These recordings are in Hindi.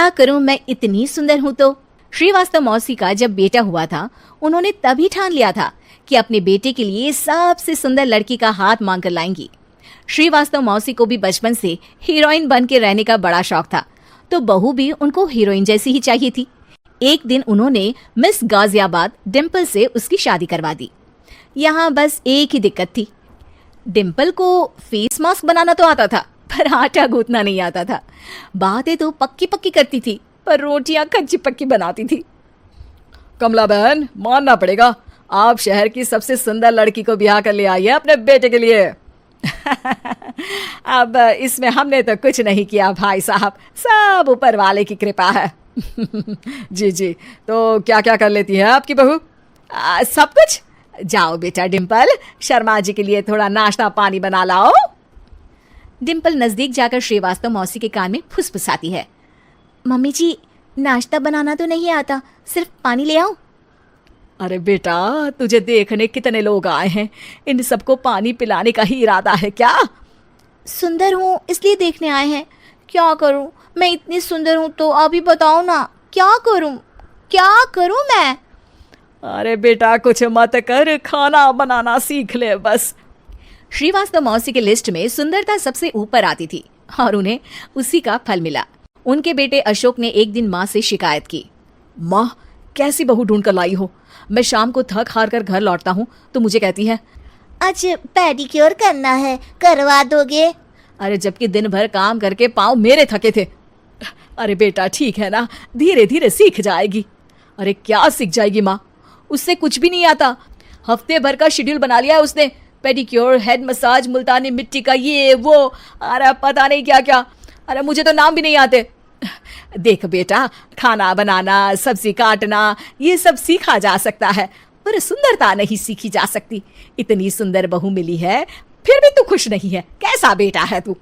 क्या करूं, मैं इतनी सुंदर हूं तो। श्रीवास्तव मौसी का जब बेटा हुआ था, उन्होंने तभी ठान लिया था कि अपने बेटे के लिए सबसे सुंदर लड़की का हाथ मांग कर लाएंगी। श्रीवास्तव मौसी को भी बचपन से हीरोइन बन के रहने का बड़ा शौक था, तो बहू भी उनको हीरोइन जैसी ही चाहिए थी। एक दिन उन्होंने मिस गाजियाबाद डिम्पल से उसकी शादी करवा दी। यहाँ बस एक ही दिक्कत थी, डिम्पल को फेस मास्क बनाना तो आता था, पर आटा गूंथना नहीं आता था। बातें तो पक्की पक्की करती थी, पर रोटियां कच्ची पक्की बनाती थी। कमला बहन, मानना पड़ेगा, आप शहर की सबसे सुंदर लड़की को ब्याह कर ले आई है अपने बेटे के लिए। अब इसमें हमने तो कुछ नहीं किया भाई साहब, सब ऊपर वाले की कृपा है। जी जी, तो क्या क्या कर लेती है आपकी बहू? सब कुछ। जाओ बेटा डिम्पल, शर्मा जी के लिए थोड़ा नाश्ता पानी बना लाओ। डिम्पल नजदीक जाकर श्रीवास्तव मौसी के कान में फुसफुसाती है। मम्मी जी, नाश्ता बनाना तो नहीं आता, सिर्फ पानी ले आओ। अरे बेटा, तुझे देखने कितने लोग आए हैं, इन सबको पानी पिलाने का ही इरादा है क्या? सुंदर हूँ इसलिए देखने आए हैं। क्या करूँ, मैं इतनी सुंदर हूँ तो अभी बताओ ना, क्या करूँ मैं? अरे बेटा, कुछ मत कर, खाना बनाना सीख ले बस। श्रीवास्तव मौसी के लिस्ट में सुंदरता सबसे ऊपर आती थी और उन्हें उसी का फल मिला। उनके बेटे अशोक ने एक दिन माँ से शिकायत की। माँ, कैसी बहू ढूंढ कर लाई हो? मैं शाम को थक हार कर घर लौटता हूँ तो मुझे कहती है, आज पेडिक्योर करना है, करवा दोगे? अरे जबकि दिन भर काम करके पाँव मेरे थके थे। अरे बेटा ठीक है ना, धीरे धीरे सीख जाएगी। अरे क्या सीख जाएगी माँ, उससे कुछ भी नहीं आता। हफ्ते भर का शेड्यूल बना लिया है उसने, पेडिक्योर, हेड मसाज, मुल्तानी मिट्टी का ये वो, अरे पता नहीं क्या क्या। अरे मुझे तो नाम भी नहीं आते। देख बेटा, खाना बनाना, सब्जी काटना, ये सब सीखा जा सकता है, पर सुंदरता नहीं सीखी जा सकती। इतनी सुंदर बहू मिली है, फिर भी तू खुश नहीं है, कैसा बेटा है तू?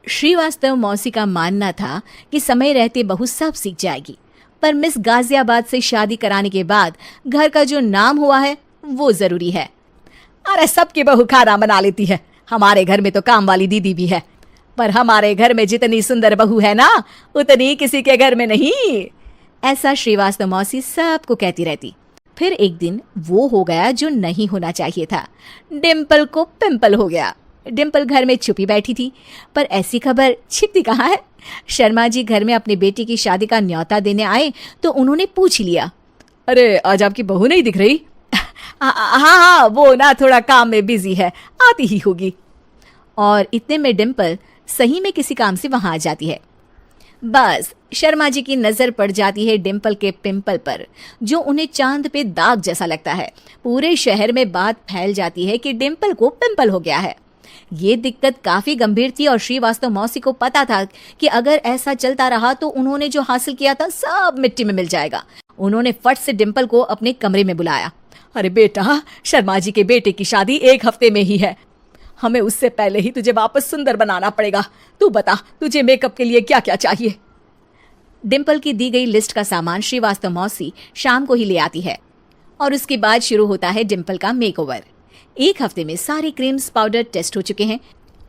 श्रीवास्तव मौसी का मानना था कि समय रहते बहू सब सीख जाएगी, पर मिस गाजियाबाद से शादी कराने के बाद घर का जो नाम हुआ है वो जरूरी है। अरे सबकी बहू खाना बना लेती है, हमारे घर में तो काम वाली दीदी भी है, पर हमारे घर में जितनी सुंदर बहू है ना, उतनी किसी के घर में नहीं। ऐसा श्रीवास्तव मौसी सबको कहती रहती। फिर एक दिन वो हो गया जो नहीं होना चाहिए था, डिम्पल को पिंपल हो गया। डिम्पल घर में छुपी बैठी थी, पर ऐसी खबर छिपती कहाँ है। शर्मा जी घर में अपने बेटी की शादी का न्योता देने आए तो उन्होंने पूछ लिया, अरे आज आपकी बहू नहीं दिख रही? हाँ, वो ना थोड़ा काम में बिजी है, आती ही होगी। और इतने में डिम्पल सही में किसी काम से वहां आ जाती है। बस शर्मा जी की नजर पड़ जाती है डिम्पल के पिंपल पर, जो उन्हें चांद पे दाग जैसा लगता है। पूरे शहर में बात फैल जाती है कि डिम्पल को पिंपल हो गया है। ये दिक्कत काफी गंभीर थी और श्रीवास्तव मौसी को पता था कि अगर ऐसा चलता रहा तो उन्होंने जो हासिल किया था सब मिट्टी में मिल जाएगा। उन्होंने फट से डिम्पल को अपने कमरे में बुलाया। अरे बेटा, शर्मा जी के बेटे की शादी 1 हफ्ते में ही है, हमें उससे पहले ही तुझे वापस सुंदर बनाना पड़ेगा। तू बता, तुझे मेकअप के लिए क्या क्या चाहिए? डिम्पल की दी गई लिस्ट का सामान श्रीवास्तव मौसी शाम को ही ले आती है और उसके बाद शुरू होता है डिम्पल का मेकओवर। 1 हफ्ते में सारे क्रीम्स पाउडर टेस्ट हो चुके हैं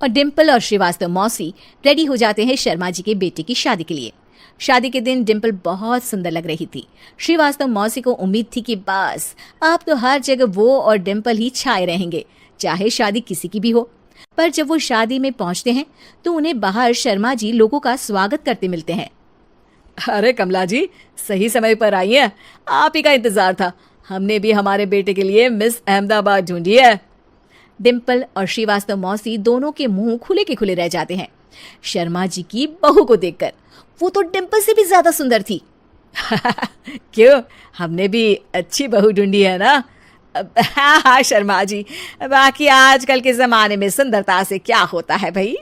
और डिम्पल और श्रीवास्तव मौसी रेडी हो जाते हैं शर्मा जी के बेटे की शादी के लिए। शादी के दिन डिम्पल बहुत सुंदर लग रही थी। श्रीवास्तव मौसी को उम्मीद थी कि बस अब तो हर जगह वो और डिम्पल ही छाए रहेंगे, चाहे शादी किसी की भी हो। पर जब वो शादी में पहुंचते हैं तो उन्हें बाहर शर्मा जी लोगों का स्वागत करते मिलते हैं। अरे कमला जी, सही समय पर आई हैं, आप ही का इंतजार था। हमने भी हमारे बेटे के लिए मिस अहमदाबाद ढूंढी है। डिम्पल और श्रीवास्तव मौसी दोनों के मुंह खुले के खुले रह जाते हैं शर्मा जी की बहू को देखकर। वो तो डिम्पल से भी ज्यादा सुंदर थी। क्यों, हमने भी अच्छी बहू ढूंढी है ना? हाँ शर्मा जी, बाकी आजकल के जमाने में सुंदरता से क्या होता है भाई।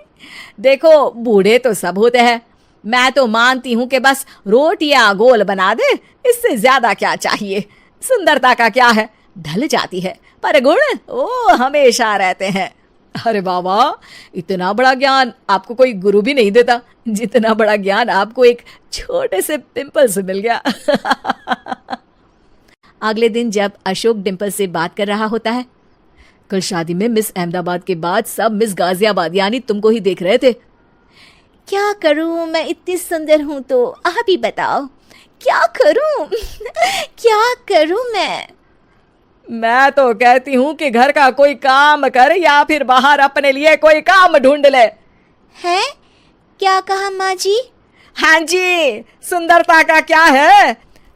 देखो, बूढ़े तो सब होते हैं, मैं तो मानती हूँ कि बस रोटियां गोल बना दे, इससे ज्यादा क्या चाहिए। सुंदरता का क्या है, ढल जाती है, पर गुण वो हमेशा रहते हैं। अरे बाबा, इतना बड़ा ज्ञान आपको कोई गुरु भी नहीं देता, जितना बड़ा ज्ञान आपको एक छोटे से पिंपल से मिल गया। अगले दिन जब अशोक डिम्पल से बात कर रहा होता है, कल शादी में मिस अहमदाबाद के बाद सब मिस गाजियाबाद यानी तुमको ही देख रहे थे। क्या करूं, मैं इतनी सुंदर हूं तो आप ही बताओ क्या करूं क्या करूं मैं तो कहती हूँ कि घर का कोई काम कर या फिर बाहर अपने लिए कोई काम ढूंढ ले। है? क्या कहा माँ जी? हाँ जी, सुंदरता का क्या है?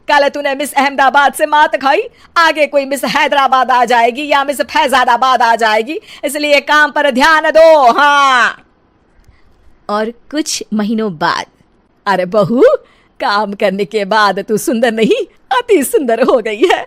कल तूने मिस अहमदाबाद से मात खाई, आगे कोई मिस हैदराबाद आ जाएगी या मिस फैजादाबाद आ जाएगी, इसलिए काम पर ध्यान दो। हाँ। और कुछ महीनों बाद, अरे बहू, काम करने के बाद तू सुंदर नहीं, अति सुंदर हो गई है।